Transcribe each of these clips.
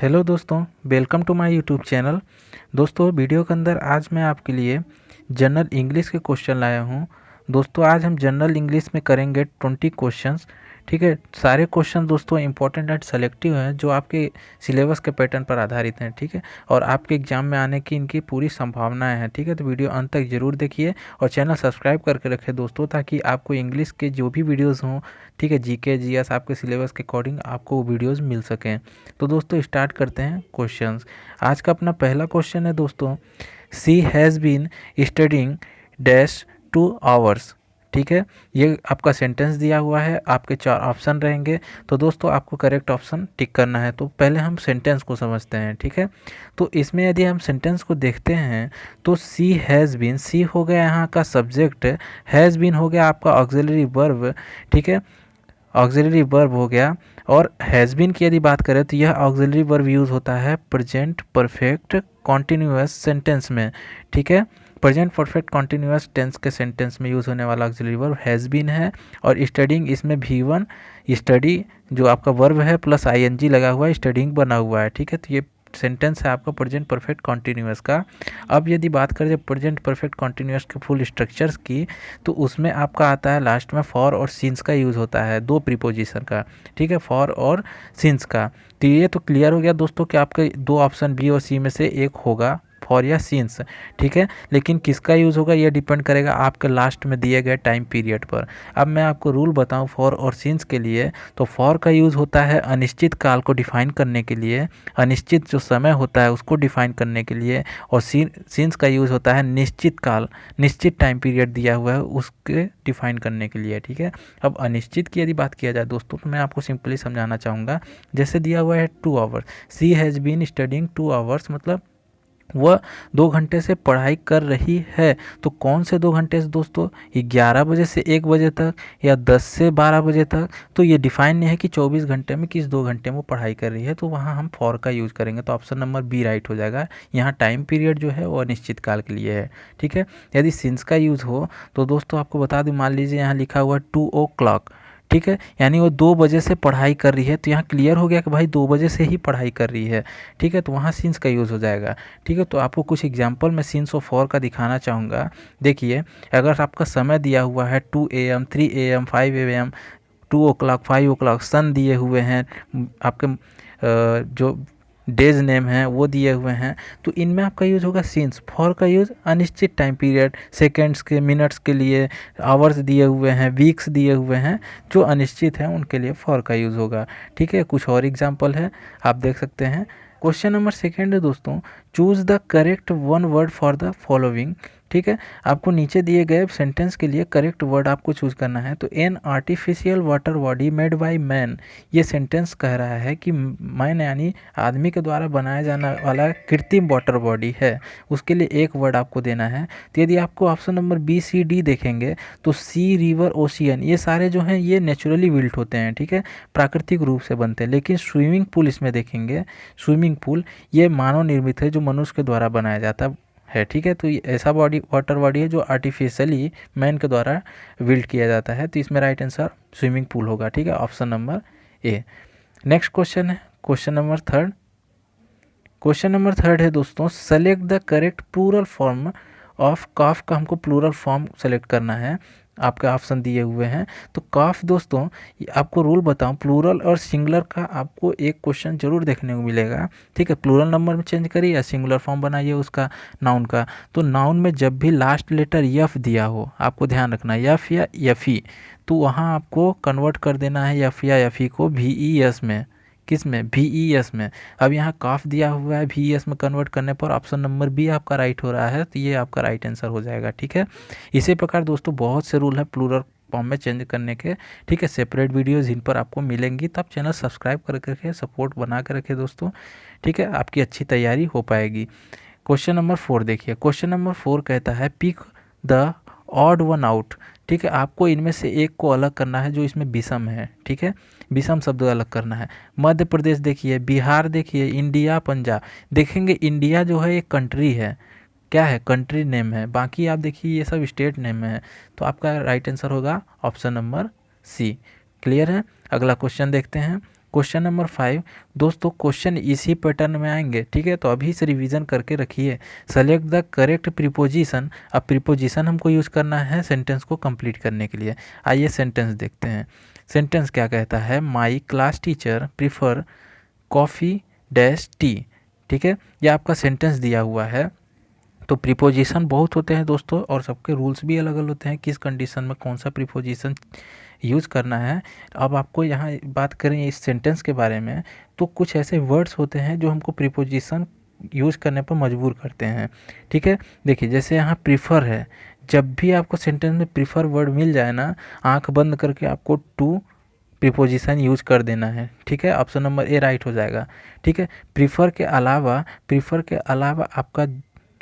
Hello दोस्तों, welcome to my YouTube channel. दोस्तों, video के अंदर आज मैं आपके लिए जनरल इंग्लिश के क्वेश्चन लाया हूं। दोस्तों, आज हम जनरल इंग्लिश में करेंगे 20 क्वेश्चंस। ठीक है, सारे क्वेश्चन दोस्तों इंपॉर्टेंट एंड सेलेक्टिव हैं, जो आपके सिलेबस के पैटर्न पर आधारित हैं। ठीक है, और आपके एग्जाम में आने की इनकी पूरी संभावनाएं हैं। ठीक है, तो वीडियो अंत तक जरूर देखिए और चैनल सब्सक्राइब करके रखें दोस्तों, ताकि आपको इंग्लिश के जो भी वीडियोज़ हों, ठीक है, जीके जीएस आपके सिलेबस के अकॉर्डिंग आपको वो वीडियोज़ मिल सकें। तो दोस्तों स्टार्ट करते हैं क्वेश्चंस। आज का अपना पहला क्वेश्चन है दोस्तों, she has been studying dash 2 hours. ठीक है, ये आपका सेंटेंस दिया हुआ है, आपके 4 ऑप्शन रहेंगे। तो दोस्तों आपको करेक्ट ऑप्शन टिक करना है। तो पहले हम सेंटेंस को समझते हैं। ठीक है, तो इसमें यदि हम सेंटेंस को देखते हैं तो सी हैज़ बीन, सी हो गया यहाँ का सब्जेक्ट, हैज़ बीन हो गया आपका ऑक्सिलरी वर्ब। ठीक है, ऑक्सिलरी वर्ब हो गया। और हैज़ बीन की यदि बात करें तो यह ऑक्सिलरी वर्ब यूज़ होता है प्रेजेंट परफेक्ट कॉन्टिन्यूअस सेंटेंस में। ठीक है, प्रेजेंट परफेक्ट कॉन्टिन्यूअस टेंस के सेंटेंस में यूज़ होने वाला ऑक्सिलरी वर्ब हैज़ बीन है। और स्टडिंग, इसमें V1 स्टडी जो आपका वर्ब है प्लस ING लगा हुआ है, स्टडिंग बना हुआ है। ठीक है, तो ये सेंटेंस है आपका प्रेजेंट परफेक्ट कॉन्टिन्यूअस का। अब यदि बात करें प्रेजेंट परफेक्ट कॉन्टिन्यूअस के फुल स्ट्रक्चर्स की, तो उसमें आपका आता है लास्ट में फॉर और सिंस का यूज़ होता है, 2 प्रीपोजिशन का। ठीक है, फॉर और सिंस का। तो ये तो क्लियर हो गया दोस्तों कि आपके 2 ऑप्शन बी और सी में से एक होगा, फॉर या सिंस। ठीक है, लेकिन किसका यूज़ होगा ये डिपेंड करेगा आपके लास्ट में दिए गए टाइम पीरियड पर। अब मैं आपको रूल बताऊं फॉर और सिंस के लिए, तो फॉर का यूज़ होता है अनिश्चित काल को डिफाइन करने के लिए, अनिश्चित जो समय होता है उसको डिफाइन करने के लिए। और सिंस का यूज़ होता है निश्चित काल, निश्चित टाइम पीरियड दिया हुआ है उसके डिफाइन करने के लिए। ठीक है, अब अनिश्चित की यदि बात किया जाए दोस्तों, तो मैं आपको सिंपली समझाना चाहूँगा। जैसे दिया हुआ है 2 hours, she has been studying 2 hours, मतलब वह 2 घंटे से पढ़ाई कर रही है। तो कौन से 2 घंटे से दोस्तों, 11 बजे से 1 बजे तक या 10 से 12 बजे तक। तो ये डिफाइन नहीं है कि 24 घंटे में किस 2 घंटे में वो पढ़ाई कर रही है, तो वहाँ हम फॉर का यूज़ करेंगे। तो ऑप्शन नंबर बी राइट हो जाएगा। यहाँ टाइम पीरियड जो है वो अनिश्चित काल के लिए है। ठीक है, यदि सिंस का यूज़ हो तो दोस्तों आपको बता दूँ, मान लीजिए यहाँ लिखा हुआ 2 o'clock। ठीक है, यानी वो 2 बजे से पढ़ाई कर रही है, तो यहाँ क्लियर हो गया कि भाई 2 बजे से ही पढ़ाई कर रही है। ठीक है, तो वहाँ सिंस का यूज़ हो जाएगा। ठीक है, तो आपको कुछ एग्जांपल मैं सिंस और फॉर का दिखाना चाहूँगा। देखिए, अगर आपका समय दिया हुआ है 2 AM 3 AM 5 AM 2 o'clock 5 o'clock, सन दिए हुए हैं, आपके जो डेज नेम हैं वो दिए हुए हैं, तो इनमें आपका यूज़ होगा सिंस। फॉर का यूज़ अनिश्चित टाइम पीरियड, सेकेंड्स के, मिनट्स के लिए, आवर्स दिए हुए हैं, वीक्स दिए हुए हैं, जो अनिश्चित हैं उनके लिए फॉर का यूज़ होगा। ठीक है, कुछ और एग्जांपल है, आप देख सकते हैं। क्वेश्चन नंबर 2 है दोस्तों, choose the correct 1 word for the following. ठीक है, आपको नीचे दिए गए सेंटेंस के लिए करेक्ट वर्ड आपको चूज़ करना है। तो an artificial water body made by man, ये सेंटेंस कह रहा है कि मैन यानी आदमी के द्वारा बनाया जाने वाला कृत्रिम वाटर बॉडी है, उसके लिए एक वर्ड आपको देना है। तो यदि आपको ऑप्शन नंबर BCD देखेंगे तो सी, रिवर, ओशियन, ये सारे जो हैं ये नेचुरली बिल्ट होते हैं। ठीक है, प्राकृतिक रूप से बनते हैं। लेकिन स्विमिंग पूल इसमें देखेंगे, स्विमिंग पूल ये मानव निर्मित है, जो मनुष्य के द्वारा बनाया जाता है। ठीक है, तो ये ऐसा बॉडी, वाटर बॉडी है जो आर्टिफिशियली मैन के द्वारा बिल्ड किया जाता है। तो इसमें राइट आंसर स्विमिंग पूल होगा। ठीक है, option number A. Next question है क्वेश्चन नंबर 3। क्वेश्चन नंबर 3 है दोस्तों, select the correct plural form of calf, का हमको प्लूरल फॉर्म सेलेक्ट करना है। आपके ऑप्शन दिए हुए हैं। तो काफ दोस्तों, आपको रूल बताऊं, प्लूरल और सिंगुलर का आपको एक क्वेश्चन जरूर देखने को मिलेगा। ठीक है, प्लूरल नंबर में चेंज करिए या सिंगुलर फॉर्म बनाइए उसका, नाउन का। तो नाउन में जब भी लास्ट लेटर यफ दिया हो, आपको ध्यान रखना है, यफ या यफी, तो वहाँ आपको कन्वर्ट कर देना है यफ या यफी को VES में। किस में? VES में। अब यहाँ काफ दिया हुआ है, VES में कन्वर्ट करने पर ऑप्शन नंबर बी आपका राइट हो रहा है, तो ये आपका राइट आंसर हो जाएगा। ठीक है, इसी प्रकार दोस्तों बहुत से रूल हैं प्लूरल फॉर्म में चेंज करने के। ठीक है, सेपरेट वीडियोज़ जिन पर आपको मिलेंगी, तब चैनल सब्सक्राइब करके रखें, सपोर्ट बना कर रखें दोस्तों। ठीक है, आपकी अच्छी तैयारी हो पाएगी। क्वेश्चन नंबर 4 देखिए, क्वेश्चन नंबर 4 कहता है pick the odd one out. ठीक है, आपको इनमें से एक को अलग करना है जो इसमें विषम है। ठीक है, विषम शब्द अलग करना है। मध्य प्रदेश देखिए, बिहार देखिए, इंडिया, पंजाब। देखेंगे इंडिया जो है एक कंट्री है, क्या है? कंट्री नेम है। बाकी आप देखिए ये सब स्टेट नेम में है। तो आपका राइट आंसर होगा ऑप्शन नंबर सी। क्लियर है? अगला क्वेश्चन देखते हैं। क्वेश्चन नंबर 5 दोस्तों, क्वेश्चन इसी पैटर्न में आएंगे, ठीक है। तो अभी से रिवीजन करके रखिए। Select the correct preposition. अब प्रीपोजिशन हमको यूज़ करना है सेंटेंस को कंप्लीट करने के लिए। आइए सेंटेंस देखते हैं। सेंटेंस क्या कहता है, my class teacher prefer coffee dash T, ठीक है। ये आपका सेंटेंस दिया हुआ है। तो प्रीपोजिशन बहुत होते हैं दोस्तों, और सबके रूल्स भी अलग अलग होते हैं, किस कंडीशन में कौन सा प्रीपोजिशन यूज़ करना है। अब आपको यहाँ बात करें इस सेंटेंस के बारे में, तो कुछ ऐसे वर्ड्स होते हैं जो हमको प्रीपोजिशन यूज़ करने पर मजबूर करते हैं, ठीक है। देखिए जैसे यहाँ प्रीफर है, जब भी आपको सेंटेंस में प्रीफर वर्ड मिल जाए ना, आंख बंद करके आपको टू प्रीपोजिशन यूज कर देना है, ठीक है। ऑप्शन नंबर ए राइट हो जाएगा, ठीक है। प्रीफर के अलावा आपका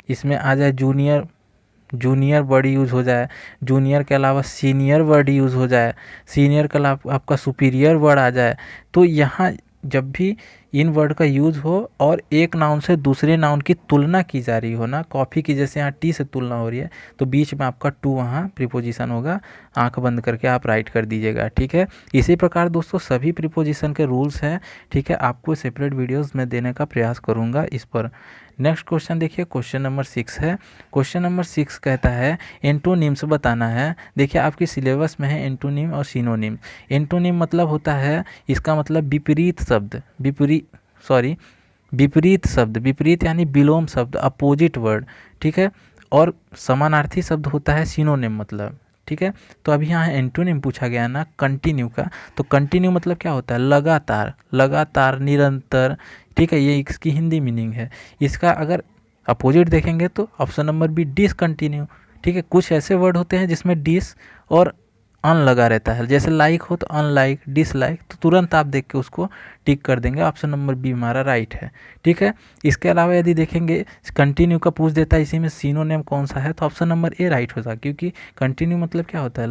इसमें आ जाए जूनियर वर्ड यूज़ हो जाए, जूनियर के अलावा सीनियर वर्ड यूज़ हो जाए, सीनियर के अलावा आपका सुपीरियर वर्ड आ जाए। तो यहाँ जब भी इन वर्ड का यूज़ हो और एक नाउन से दूसरे नाउन की तुलना की जा रही हो ना, कॉफ़ी की जैसे यहाँ टी से तुलना हो रही है, तो बीच में आपका टू वहाँ प्रीपोजिशन होगा, आंख बंद करके आप राइट कर दीजिएगा, ठीक है। इसी प्रकार दोस्तों सभी प्रीपोजिशन के रूल्स हैं, ठीक है। आपको सेपरेट वीडियोस में देने का प्रयास करूँगा इस पर। नेक्स्ट क्वेश्चन देखिए, क्वेश्चन नंबर 6 है। क्वेश्चन नंबर 6 कहता है एंटोनिम्स बताना है। देखिए आपके सिलेबस में है एंटोनिम और सिनोनिम। एंटोनिम मतलब होता है, इसका मतलब विपरीत शब्द, विपरीत यानी विलोम शब्द, अपोजिट वर्ड, ठीक है। और समानार्थी शब्द होता है सिनोनिम मतलब, ठीक है। तो अभी यहाँ एंटोनिम पूछा गया ना कंटिन्यू का, तो कंटिन्यू मतलब क्या होता है, लगातार, निरंतर, ठीक है। ये इसकी हिंदी मीनिंग है। इसका अगर अपोजिट देखेंगे तो ऑप्शन नंबर बी डिसकंटिन्यू, ठीक है। कुछ ऐसे वर्ड होते हैं जिसमें डिस और अन लगा रहता है, जैसे लाइक हो तो अनलाइक, डिसलाइक, तो तुरंत आप देख के उसको टिक कर देंगे, ऑप्शन नंबर बी हमारा राइट है, ठीक है। इसके अलावा यदि देखेंगे कंटिन्यू का पूछ देता है इसी में सिनोनिम कौन सा है, तो ऑप्शन नंबर ए राइट होगा, क्योंकि कंटिन्यू मतलब क्या होता है,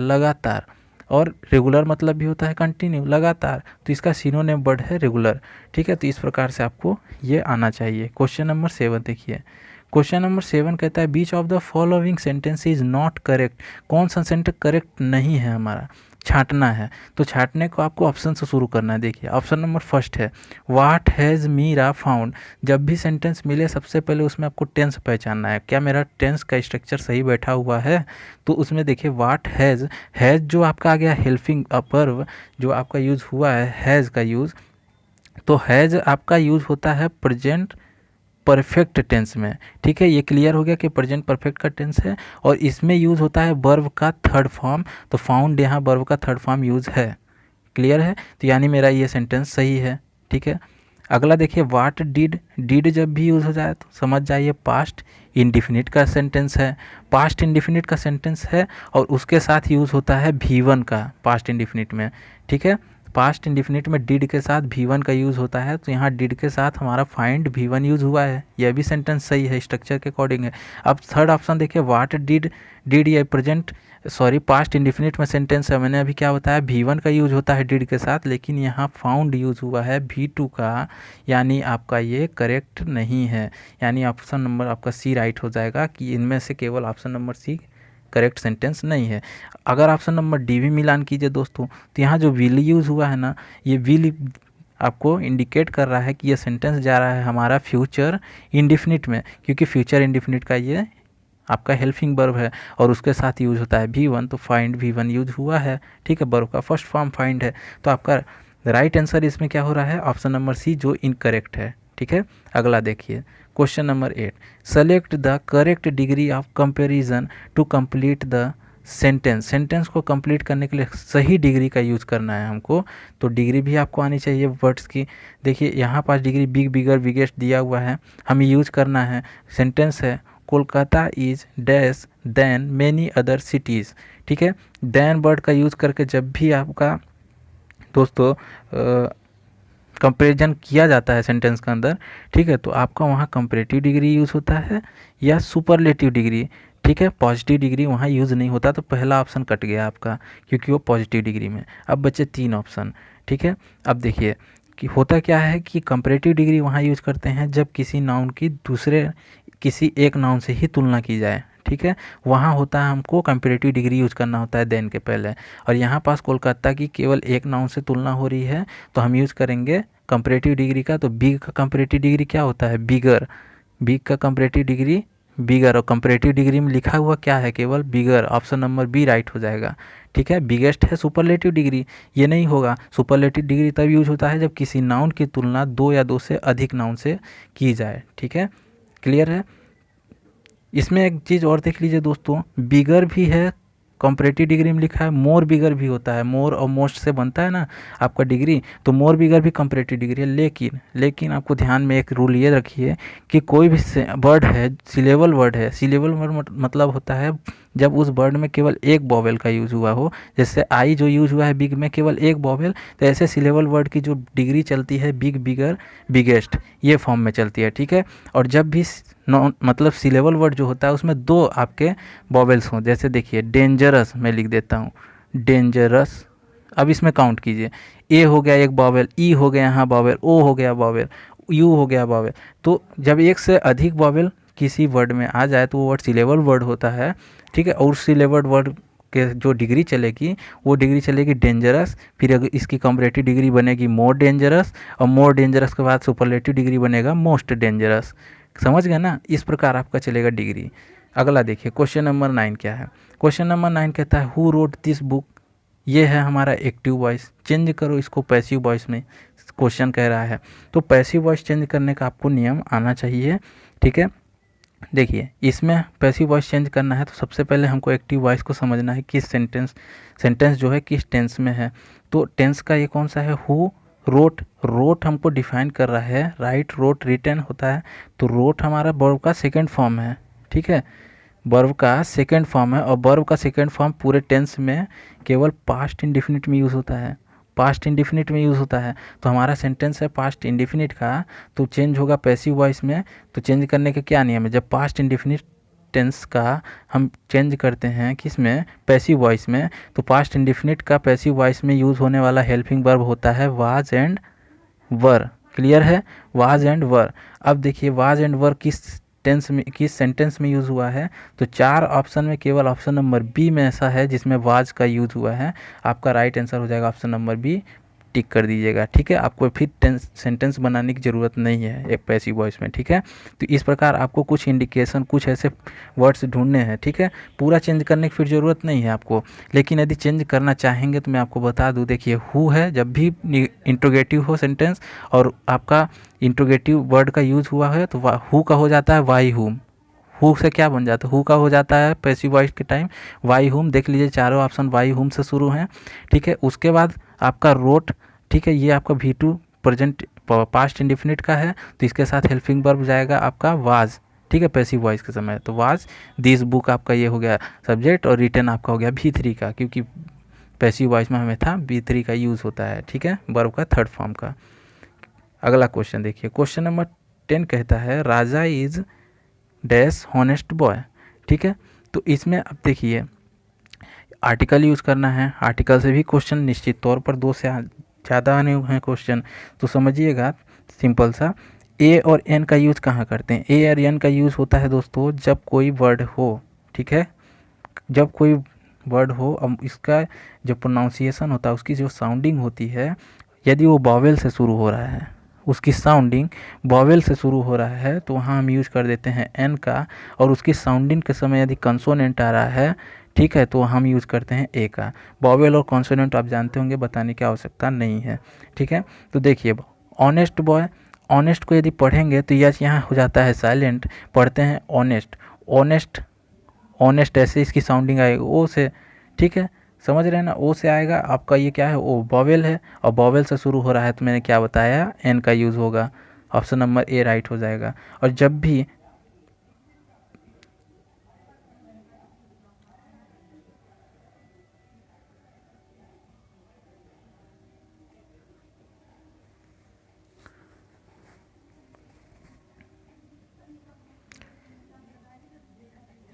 लगातार, और रेगुलर मतलब भी होता है कंटिन्यू, लगातार, तो इसका सिनोनिम वर्ड है रेगुलर, ठीक है। तो इस प्रकार से आपको ये आना चाहिए। क्वेश्चन नंबर 7 देखिए। क्वेश्चन नंबर 7 कहता है which of the following sentence is not correct. कौन सा सेंटेंस करेक्ट नहीं है, हमारा छांटना है। तो छांटने को आपको ऑप्शन से शुरू करना है। देखिए ऑप्शन नंबर फर्स्ट है व्हाट हैज़ मीरा फाउंड। जब भी सेंटेंस मिले सबसे पहले उसमें आपको टेंस पहचानना है, क्या मेरा टेंस का स्ट्रक्चर सही बैठा हुआ है। तो उसमें देखिए व्हाट हैज़ जो आपका आ गया हेल्पिंग वर्ब, जो आपका यूज़ हुआ है हैज़ का यूज़, तो हैज़ आपका यूज़ होता है प्रेजेंट परफेक्ट टेंस में, ठीक है। ये क्लियर हो गया कि प्रेजेंट परफेक्ट का टेंस है, और इसमें यूज़ होता है वर्ब का थर्ड फॉर्म, तो फाउंड यहाँ वर्ब का थर्ड फॉर्म यूज़ है, क्लियर है। तो यानी मेरा ये सेंटेंस सही है, ठीक है। अगला देखिए व्हाट डिड जब भी यूज़ हो जाए तो समझ जाइए पास्ट इंडिफिनिट का सेंटेंस है, पास्ट इंडिफिनिट का सेंटेंस है, और उसके साथ यूज़ होता है V1 का पास्ट इंडिफिनिट में, ठीक है। पास्ट इंडिफिनिट में डिड के साथ V1 का यूज़ होता है, तो यहाँ डिड के साथ हमारा फाइंड V1 यूज़ हुआ है, यह भी सेंटेंस सही है, स्ट्रक्चर के अकॉर्डिंग है। अब थर्ड ऑप्शन देखिए व्हाट डिड ये पास्ट इंडिफिनिट में सेंटेंस है, मैंने अभी क्या बताया V1 का यूज़ होता है डिड के साथ, लेकिन यहाँ फाउंड यूज़ हुआ है V2 का, यानी आपका ये करेक्ट नहीं है, यानी ऑप्शन नंबर आपका सी राइट हो जाएगा कि इनमें से केवल option number C correct sentence नहीं है। अगर ऑप्शन नंबर डी भी मिलान कीजिए दोस्तों, तो यहाँ जो विल यूज़ हुआ है ना, ये विल आपको इंडिकेट कर रहा है कि ये सेंटेंस जा रहा है हमारा फ्यूचर इंडिफिनिट में, क्योंकि फ्यूचर इंडिफिनिट का ये आपका हेल्पिंग वर्ब है और उसके साथ यूज़ होता है V1, तो फाइंड V1 यूज़ हुआ है, ठीक है। वर्ब का फर्स्ट फॉर्म फाइंड है, तो आपका राइट आंसर इसमें क्या हो रहा है, ऑप्शन नंबर सी जो इनकरेक्ट है, ठीक है। अगला देखिए question number 8 select the correct degree of comparison to complete the sentence को कंप्लीट करने के लिए सही डिग्री का यूज़ करना है हमको, तो डिग्री भी आपको आनी चाहिए वर्ड्स की। देखिए यहाँ पास डिग्री बिग, बिगर, बिगेस्ट दिया हुआ है, हमें यूज़ करना है। सेंटेंस है Kolkata is dash than many other cities, ठीक है। देन वर्ड का यूज़ करके जब भी आपका दोस्तों कंपैरिजन किया जाता है सेंटेंस के अंदर, ठीक है, तो आपका वहाँ कंपैरेटिव डिग्री यूज़ होता है या सुपरलेटिव डिग्री, ठीक है। पॉजिटिव डिग्री वहाँ यूज़ नहीं होता, तो पहला ऑप्शन कट गया आपका क्योंकि वो पॉजिटिव डिग्री में। अब बचे 3 ऑप्शन, ठीक है। अब देखिए कि होता क्या है कि कंपैरेटिव डिग्री वहाँ यूज़ करते हैं जब किसी नाउन की दूसरे किसी एक नाउन से ही तुलना की जाए, ठीक है, वहाँ होता है हमको कंपैरेटिव डिग्री यूज करना होता है देन के पहले। और यहाँ पास कोलकाता की केवल एक नाउन से तुलना हो रही है तो हम यूज़ करेंगे कंपैरेटिव डिग्री का। तो बिग का कंपैरेटिव डिग्री क्या होता है? बिगर। बिग का कंपैरेटिव डिग्री बिगर, और कंपैरेटिव डिग्री में लिखा हुआ क्या है? केवल बिगर। ऑप्शन नंबर बी राइट हो जाएगा। ठीक है, बिगेस्ट है सुपरलेटिव डिग्री, ये नहीं होगा। सुपरलेटिव डिग्री तब यूज होता है जब किसी नाउन की तुलना दो या दो से अधिक नाउन से की जाए। ठीक है, क्लियर है। इसमें एक चीज़ और देख लीजिए दोस्तों, बिगर भी है, कंपैरेटिव डिग्री में लिखा है, मोर बिगर भी होता है। मोर और मोस्ट से बनता है ना आपका डिग्री, तो मोर बिगर भी कंपैरेटिव डिग्री है। लेकिन आपको ध्यान में एक रूल ये रखिए कि कोई भी वर्ड है, सिलेबल वर्ड है, सिलेबल वर्ड मतलब होता है जब उस वर्ड में केवल एक वॉवेल का यूज़ हुआ हो। जैसे आई जो यूज़ हुआ है बिग में केवल एक वॉवेल, तो ऐसे सिलेबल वर्ड की जो डिग्री चलती है बिग, बिगर, बिगेस्ट, ये फॉर्म में चलती है। ठीक है, और जब भी मतलब सिलेबल वर्ड जो होता है उसमें दो आपके वॉवेल्स हों, जैसे देखिए डेंजरस, मैं लिख देता हूँ डेंजरस। अब इसमें काउंट कीजिए, ए हो गया एक वॉवेल, ई हो गया यहाँ वॉवेल, ओ हो गया वॉवेल, यू हो गया वॉवेल। तो जब एक से अधिक वॉवेल किसी वर्ड में आ जाए तो वो वर्ड सिलेबल वर्ड होता है। ठीक है, और सिलेबल वर्ड के जो डिग्री चलेगी वो डिग्री चलेगी डेंजरस, फिर अगर इसकी कंपैरेटिव डिग्री बनेगी मोर डेंजरस, और मोर डेंजरस के बाद सुपरलेटिव डिग्री बनेगा मोस्ट डेंजरस। समझ गए ना, इस प्रकार आपका चलेगा डिग्री। अगला देखिए क्वेश्चन नंबर 9 क्या है। क्वेश्चन नंबर 9 कहता है हु रोट दिस बुक। ये है हमारा एक्टिव वॉइस, चेंज करो इसको पैसिव वॉइस में, क्वेश्चन कह रहा है। तो पैसिव वॉइस चेंज करने का आपको नियम आना चाहिए। ठीक है, देखिए इसमें पैसिव वॉइस चेंज करना है तो सबसे पहले हमको एक्टिव वॉइस को समझना है किस सेंटेंस जो है किस टेंस में है। तो टेंस का ये कौन सा है? Who wrote. रोट हमको डिफाइन कर रहा है, राइट, रोट, रिटन होता है। तो रोट हमारा वर्ब का सेकंड फॉर्म है। ठीक है, वर्ब का सेकंड फॉर्म है, और वर्ब का सेकंड फॉर्म पूरे टेंस में केवल पास्ट इंडेफिनिट में यूज़ होता है। पास्ट इंडेफिनिट में यूज़ होता है। तो हमारा सेंटेंस है पास्ट इंडेफिनिट का, तो चेंज होगा पैसिव वॉइस में। तो चेंज करने का क्या नियम है? जब पास्ट इंडेफिनिट टेंस का हम चेंज करते हैं किस में? पैसिव वॉइस में। तो पास्ट इंडेफिनिट का पैसिव वॉइस में यूज़ होने वाला हेल्पिंग वर्ब होता है वाज एंड वर। क्लियर है, वाज एंड वर। अब देखिए वाज एंड वर किस टेंस में, किस सेंटेंस में यूज़ हुआ है? तो 4 ऑप्शन में केवल ऑप्शन नंबर बी में ऐसा है जिसमें वाज का यूज़ हुआ है। आपका राइट आंसर हो जाएगा ऑप्शन नंबर बी, टिक कर दीजिएगा। ठीक है, आपको फिर सेंटेंस बनाने की ज़रूरत नहीं है एक पैसिव वॉइस में। ठीक है, तो इस प्रकार आपको कुछ इंडिकेशन, कुछ ऐसे वर्ड्स ढूंढने हैं। ठीक है, पूरा चेंज करने की फिर ज़रूरत नहीं है आपको। लेकिन यदि चेंज करना चाहेंगे तो मैं आपको बता दूं, देखिए हु है, जब भी इंट्रोगेटिव हो सेंटेंस और आपका इंट्रोगेटिव वर्ड का यूज़ हुआ है तो हु का हो जाता है वाई हुम। हु से क्या बन जाता है? हु का हो जाता है पैसिव वॉइस के टाइम वाई हुम। देख लीजिए चारों ऑप्शन वाई हुम से शुरू हैं। ठीक है, उसके बाद आपका रोट। ठीक है, ये आपका V2 प्रेजेंट पास्ट इंडेफिनिट का है, तो इसके साथ हेल्पिंग वर्ब जाएगा आपका वाज। ठीक है, पैसिव वॉइस के समय तो वाज दिस बुक आपका ये हो गया सब्जेक्ट, और रिटर्न आपका हो गया V3 का, क्योंकि पैसिव वॉइस में हमें था V3 का यूज़ होता है। ठीक है, वर्ब का थर्ड फॉर्म का। अगला क्वेश्चन देखिए, क्वेश्चन नंबर 10 कहता है राजा इज डैश हॉनेस्ट बॉय। ठीक है, तो इसमें अब देखिए आर्टिकल यूज़ करना है। आर्टिकल से भी क्वेश्चन निश्चित तौर पर 2 से ज़्यादा आने हैं क्वेश्चन, तो समझिएगा सिंपल सा। ए और एन का यूज़ कहाँ करते हैं? ए और एन का यूज़ होता है दोस्तों जब कोई वर्ड हो। ठीक है, जब कोई वर्ड हो, अब इसका जो प्रोनाउंसिएशन होता है, उसकी जो साउंडिंग होती है, यदि वो वॉवेल से शुरू हो रहा है, उसकी साउंडिंग वॉवेल से शुरू हो रहा है, तो वहाँ हम यूज़ कर देते हैं एन का। और उसकी साउंडिंग के समय यदि कंसोनेंट आ रहा है, ठीक है, तो हम यूज़ करते हैं ए का। वॉवेल और कॉन्सोनेंट आप जानते होंगे, बताने की आवश्यकता नहीं है। ठीक है, तो देखिए ऑनेस्ट बॉय, ऑनेस्ट को यदि पढ़ेंगे तो यह यहाँ हो जाता है साइलेंट, पढ़ते हैं ऑनेस्ट। ऑनेस्ट, ऑनेस्ट ऐसे इसकी साउंडिंग आएगी ओ से। ठीक है, समझ रहे हैं ना, ओ से आएगा आपका, ये क्या है? ओ वॉवेल है, और वॉवेल से शुरू हो रहा है, तो मैंने क्या बताया? एन का यूज़ होगा। ऑप्शन नंबर ए राइट हो जाएगा। और जब भी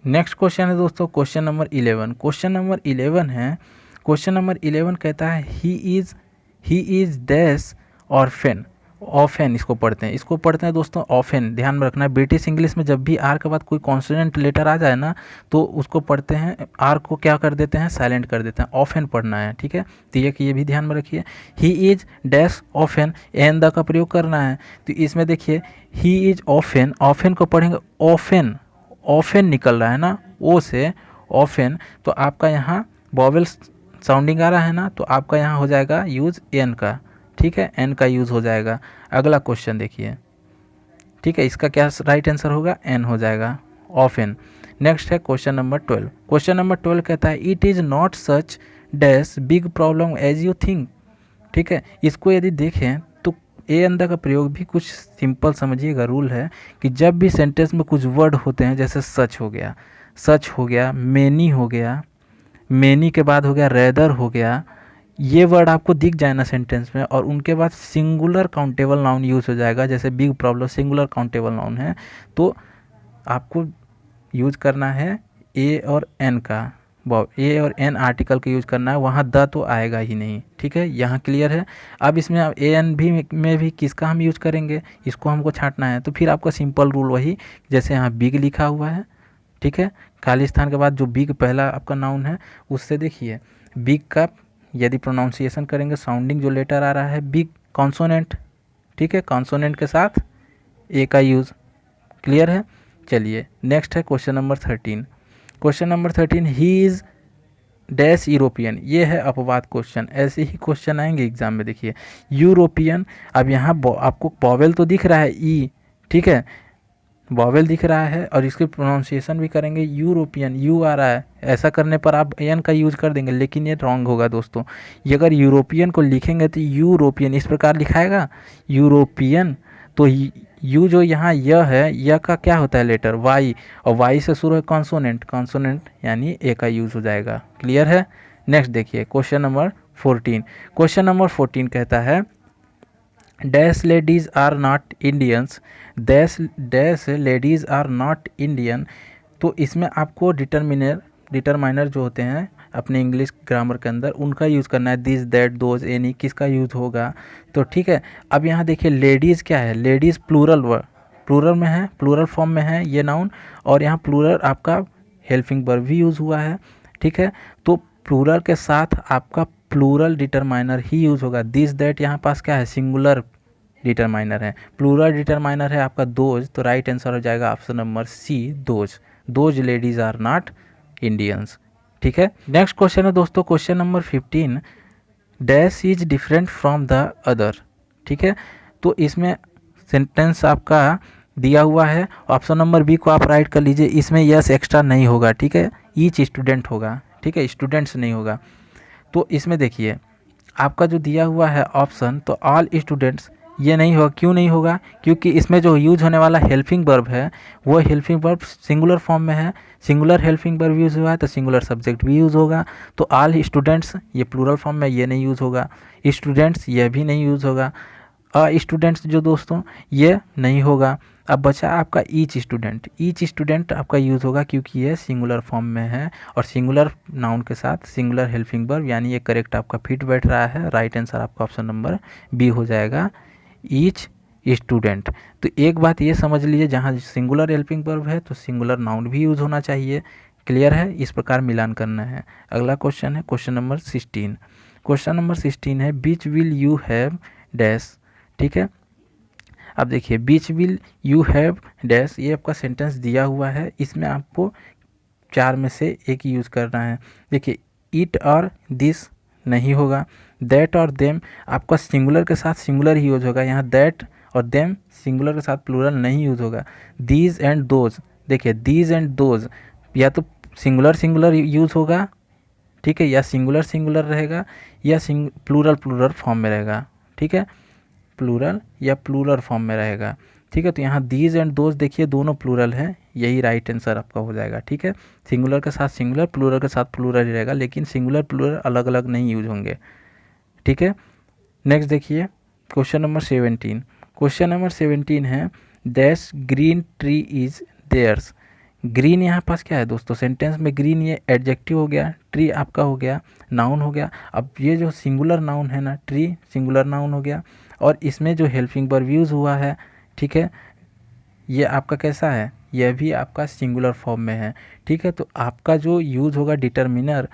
नेक्स्ट क्वेश्चन है दोस्तों क्वेश्चन नंबर 11। क्वेश्चन नंबर 11 है, क्वेश्चन नंबर 11 कहता है he is dash orphan. Often इसको पढ़ते हैं, इसको पढ़ते हैं दोस्तों ऑफेन। ध्यान में रखना है, ब्रिटिश इंग्लिश में जब भी आर के बाद कोई कॉन्सोनेंट लेटर आ जाए ना तो उसको पढ़ते हैं, आर को क्या कर देते हैं, साइलेंट कर देते हैं। ऑफेन पढ़ना है, ठीक है। तो ये भी ध्यान में रखिए। He is dash often, an the का प्रयोग करना है। तो इसमें देखिए ही इज ऑफेन, ऑफेन को पढ़ेंगे ऑफेन, ऑफेन निकल रहा है ना ओ से, ऑफेन। तो आपका यहाँ वॉवेल साउंडिंग आ रहा है ना, तो आपका यहाँ हो जाएगा यूज एन का, ठीक है, एन का यूज़ हो जाएगा। अगला क्वेश्चन देखिए, ठीक है, इसका क्या राइट आंसर होगा, एन हो जाएगा, ऑफ एन। नेक्स्ट है क्वेश्चन नंबर 12। क्वेश्चन नंबर 12 कहता है it is not such dash big problem as you think, ठीक है। इसको यदि देखें तो ए अंदर का प्रयोग भी कुछ सिंपल समझिएगा, रूल है कि जब भी सेंटेंस में कुछ वर्ड होते हैं, जैसे सच हो गया, सच हो गया, मेनी हो गया, मेनी के बाद हो गया रेदर हो गया, ये वर्ड आपको दिख जाए ना सेंटेंस में, और उनके बाद सिंगुलर काउंटेबल नाउन यूज़ हो जाएगा, जैसे big problem singular countable noun है, तो आपको यूज करना है ए और एन का, ए और एन आर्टिकल का यूज करना है, वहाँ द तो आएगा ही नहीं, ठीक है, यहाँ क्लियर है। अब इसमें अब ए एन भी में भी किसका हम यूज करेंगे, इसको हमको छांटना है। तो फिर आपका सिंपल रूल वही, जैसे यहाँ बिग लिखा हुआ है, ठीक है, खाली स्थान के बाद जो बिग पहला आपका नाउन है, उससे देखिए बिग का यदि प्रोनाउंसिएशन करेंगे, साउंडिंग जो लेटर आ रहा है बिग कॉन्सोनेंट, ठीक है, कॉन्सोनेंट के साथ ए का यूज़, क्लियर है। चलिए नेक्स्ट है question number 13। Question number 13, he is dash European, ये है अपवाद क्वेश्चन, ऐसे ही क्वेश्चन आएंगे एग्जाम में। देखिए यूरोपियन, अब यहाँ आपको वॉवेल तो दिख रहा है ई, ठीक है, वॉवेल दिख रहा है, और इसकी प्रोनाउंसिएशन भी करेंगे यूरोपियन, यू आ रहा है, ऐसा करने पर आप एन का यूज़ कर देंगे, लेकिन ये रॉन्ग होगा दोस्तों। ये अगर यूरोपियन को लिखेंगे तो यूरोपियन इस प्रकार लिखाएगा यूरोपियन, तो यू जो यहाँ य है, य का क्या होता है लेटर वाई, और वाई से शुरू है कॉन्सोनेंट, कॉन्सोनेंट यानी ए का यूज़ हो जाएगा, क्लियर है। नेक्स्ट देखिए क्वेश्चन नंबर 14। क्वेश्चन नंबर 14 कहता है dash ladies are not Indians, dash dash ladies are not Indian. तो इसमें आपको डिटरमाइनर जो होते हैं अपने इंग्लिश ग्रामर के अंदर, उनका यूज़ करना है, दिस दैट दोज एनी, किसका यूज़ होगा, तो ठीक है। अब यहाँ देखिए लेडीज़ क्या है, लेडीज़ प्लूरल प्लूरल में है, प्लूरल फॉर्म में है ये नाउन, और यहाँ प्लूरल आपका हेल्पिंग वर्ब भी यूज़ हुआ है, ठीक है। तो प्लूरल के साथ आपका प्लूरल डिटरमाइनर ही यूज़ होगा। दिस दैट यहाँ पास क्या है, सिंगुलर डिटरमाइनर है, प्लूरल डिटरमाइनर है आपका दोज, तो राइट आंसर हो जाएगा option number C, those, those ladies are not Indians, ठीक है। नेक्स्ट क्वेश्चन है दोस्तों question number 15, dash is different from the other, ठीक है। तो इसमें सेंटेंस आपका दिया हुआ है, ऑप्शन नंबर बी को आप राइट कर लीजिए, इसमें यस एक्स्ट्रा नहीं होगा, ठीक है, ईच स्टूडेंट होगा, ठीक है, स्टूडेंट्स नहीं होगा। तो इसमें देखिए आपका जो दिया हुआ है ऑप्शन, तो ऑल स्टूडेंट्स ये नहीं होगा, क्यों नहीं होगा, क्योंकि इसमें जो यूज होने वाला हेल्पिंग वर्ब है वो हेल्पिंग वर्ब सिंगुलर फॉर्म में है, सिंगुलर हेल्पिंग वर्ब यूज़ हुआ है तो सिंगुलर सब्जेक्ट भी यूज़ होगा। तो ऑल स्टूडेंट्स ये प्लूरल फॉर्म में, ये नहीं यूज़ होगा, स्टूडेंट्स ये भी नहीं यूज़ होगा, स्टूडेंट्स जो दोस्तों ये नहीं होगा। अब बचा आपका ईच स्टूडेंट आपका यूज़ होगा, क्योंकि ये सिंगुलर फॉर्म में है, और सिंगुलर नाउन के साथ सिंगुलर हेल्पिंग वर्ब, यानी ये करेक्ट आपका फिट बैठ रहा है। राइट आंसर आपका ऑप्शन नंबर बी हो जाएगा, ईच स्टूडेंट। तो एक बात ये समझ लीजिए, जहाँ सिंगुलर हेल्पिंग वर्ब है तो सिंगुलर नाउन भी यूज़ होना चाहिए, क्लियर है, इस प्रकार मिलान करना है। अगला क्वेश्चन है क्वेश्चन नंबर 16। क्वेश्चन नंबर 16 है बीच विल यू हैव डैश, ठीक है। अब देखिए बीच विल यू हैव डैश, ये आपका सेंटेंस दिया हुआ है, इसमें आपको 4 में से एक यूज़ करना है। देखिए इट और दिस नहीं होगा, दैट और देम आपका सिंगुलर के साथ सिंगुलर ही यूज होगा, यहाँ दैट और देम सिंगुलर के साथ प्लूरल नहीं यूज होगा। दीज एंड दोज, देखिए दीज एंड दोज या तो सिंगुलर यूज होगा, ठीक है, या सिंगुलर रहेगा, या प्लूरल फॉर्म में रहेगा, ठीक है, प्लूरल या प्लूरल फॉर्म में रहेगा, ठीक है। तो यहाँ दीज एंड दोज देखिए दोनों प्लूरल है, यही राइट आंसर आपका हो जाएगा, ठीक है। सिंगुलर के साथ सिंगुलर, प्लूरल के साथ प्लूरल ही रहेगा, लेकिन सिंगुलर प्लूरल अलग अलग नहीं यूज होंगे, ठीक है। नेक्स्ट देखिए क्वेश्चन नंबर 17। क्वेश्चन नंबर 17 है dash green tree is theirs. Green यहाँ पास क्या है दोस्तों, सेंटेंस में ग्रीन ये एडजेक्टिव हो गया, ट्री आपका हो गया नाउन हो गया। अब ये जो सिंगुलर नाउन है ना, ट्री सिंगुलर नाउन हो गया, और इसमें जो हेल्पिंग वर्ब यूज़ हुआ है, ठीक है, ये आपका कैसा है, यह भी आपका सिंगुलर फॉर्म में है, ठीक है। तो आपका जो यूज़ होगा डिटर्मिनर,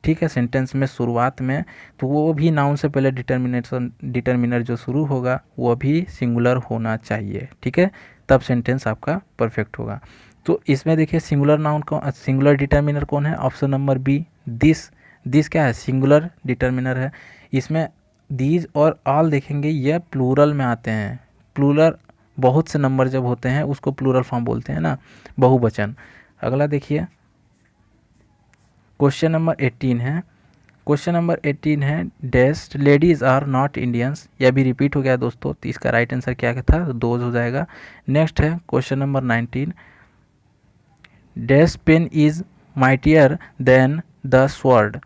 ठीक है, सेंटेंस में शुरुआत में, तो वो भी नाउन से पहले डिटर्मिनर जो शुरू होगा वो भी सिंगुलर होना चाहिए, ठीक है, तब सेंटेंस आपका परफेक्ट होगा। तो इसमें देखिए सिंगुलर नाउन कौन, सिंगुलर डिटर्मिनर कौन है, ऑप्शन नंबर बी दिस क्या है, सिंगुलर डिटर्मिनर है। इसमें दीज और ऑल देखेंगे ये प्लूरल में आते हैं। प्लूरल बहुत से नंबर जब होते हैं उसको प्लूरल फॉर्म बोलते हैं ना, बहुवचन। अगला देखिए क्वेश्चन नंबर 18 है। क्वेश्चन नंबर 18 है dash ladies are not Indians. यह भी रिपीट हो गया दोस्तों, तो इसका राइट आंसर क्या था, दोज हो जाएगा। नेक्स्ट है question number 19 dash pen is mightier than the sword.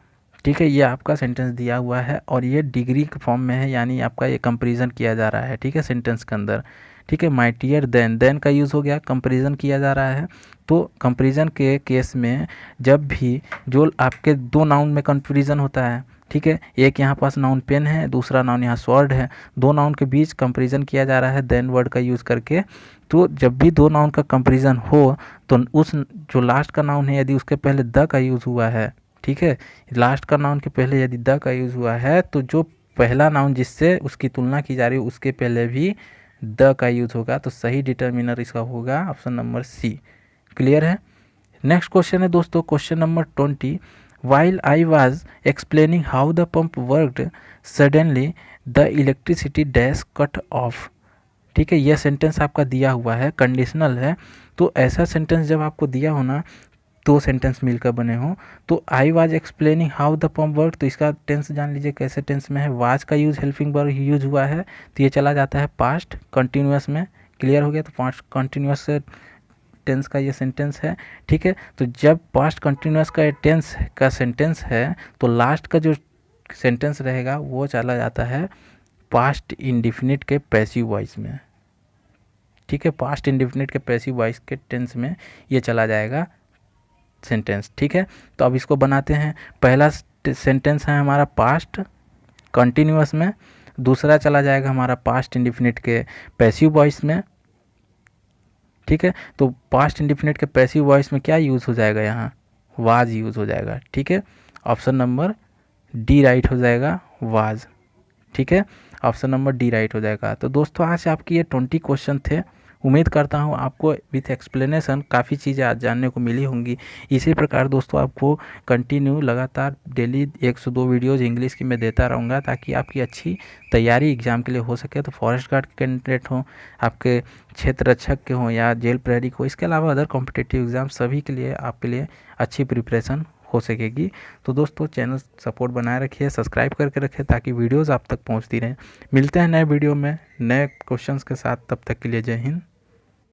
ठीक है, ये आपका सेंटेंस दिया हुआ है और ये डिग्री के फॉर्म में है, यानी आपका ये कंपैरिजन किया जा रहा है, ठीक है, सेंटेंस के अंदर। ठीक है, माइटियर देन का यूज़ हो गया, कंपैरिजन किया जा रहा है। तो कंपैरिजन के केस में जब भी जो आपके दो नाउन में कंपैरिजन होता है, ठीक है, एक यहाँ पास नाउन पेन है, दूसरा नाउन यहाँ स्वॉर्ड है, दो नाउन के बीच कंपैरिजन किया जा रहा है देन वर्ड का यूज़ करके। तो जब भी दो नाउन का कंपैरिजन हो तो उस जो लास्ट का नाउन है यदि उसके पहले द का यूज़ हुआ है, ठीक है, लास्ट का नाउन के पहले यदि द का यूज़ हुआ है तो जो पहला नाउन जिससे उसकी तुलना की जा रही है उसके पहले भी द का यूज़ होगा। तो सही डिटर्मिनर इसका होगा ऑप्शन नंबर सी। क्लियर है। नेक्स्ट क्वेश्चन है दोस्तों question number 20 while I was explaining how the pump worked suddenly the electricity dash cut off. ठीक है, यह सेंटेंस आपका दिया हुआ है, कंडीशनल है। तो ऐसा सेंटेंस जब आपको दिया होना, दो सेंटेंस मिलकर बने हो, तो I was explaining how the pump work, तो इसका टेंस जान लीजिए कैसे टेंस में है, वाज का यूज़ हेल्पिंग वर्ब यूज हुआ है, तो ये चला जाता है पास्ट कंटिन्यूअस में। क्लियर हो गया, तो पास्ट कंटिन्यूअस टेंस का ये सेंटेंस है। ठीक है, तो जब पास्ट कंटिन्यूअस का टेंस का सेंटेंस है तो लास्ट का जो सेंटेंस रहेगा वो चला जाता है पास्ट इंडिफिनिट के पैसिव वॉइस में। ठीक है, पास्ट इंडिफिनिट के पैसिव वॉइस के टेंस में ये चला जाएगा सेंटेंस। ठीक है, तो अब इसको बनाते हैं। पहला सेंटेंस है हमारा पास्ट कंटिन्यूअस में, दूसरा चला जाएगा हमारा पास्ट इंडिफिनिट के पैसिव वॉइस में। ठीक है, तो पास्ट इंडिफिनिट के पैसिव वॉइस में क्या यूज़ हो जाएगा, यहाँ वाज यूज़ हो जाएगा। ठीक है, ऑप्शन नंबर डी राइट हो जाएगा, वाज। ठीक है, ऑप्शन नंबर डी राइट हो जाएगा। तो दोस्तों आज आपकी ये 20 क्वेश्चन थे। उम्मीद करता हूँ आपको विथ एक्सप्लेनेशन काफ़ी चीज़ें आज जानने को मिली होंगी। इसी प्रकार दोस्तों आपको कंटिन्यू लगातार डेली 1 से 2 वीडियोज़ इंग्लिश की मैं देता रहूँगा ताकि आपकी अच्छी तैयारी एग्ज़ाम के लिए हो सके। तो फॉरेस्ट गार्ड के कैंडिडेट हों, आपके क्षेत्र रक्षक के हों या जेल प्रहरी को, इसके अलावा अदर कॉम्पिटिटिव एग्ज़ाम सभी के लिए आपके लिए अच्छी प्रिपरेशन हो सकेगी। तो दोस्तों चैनल सपोर्ट बनाए रखिए, सब्सक्राइब करके रखिए ताकि वीडियोस आप तक पहुंचती रहें। मिलते हैं नए वीडियो में नए क्वेश्चंस के साथ, तब तक के लिए जय हिंद।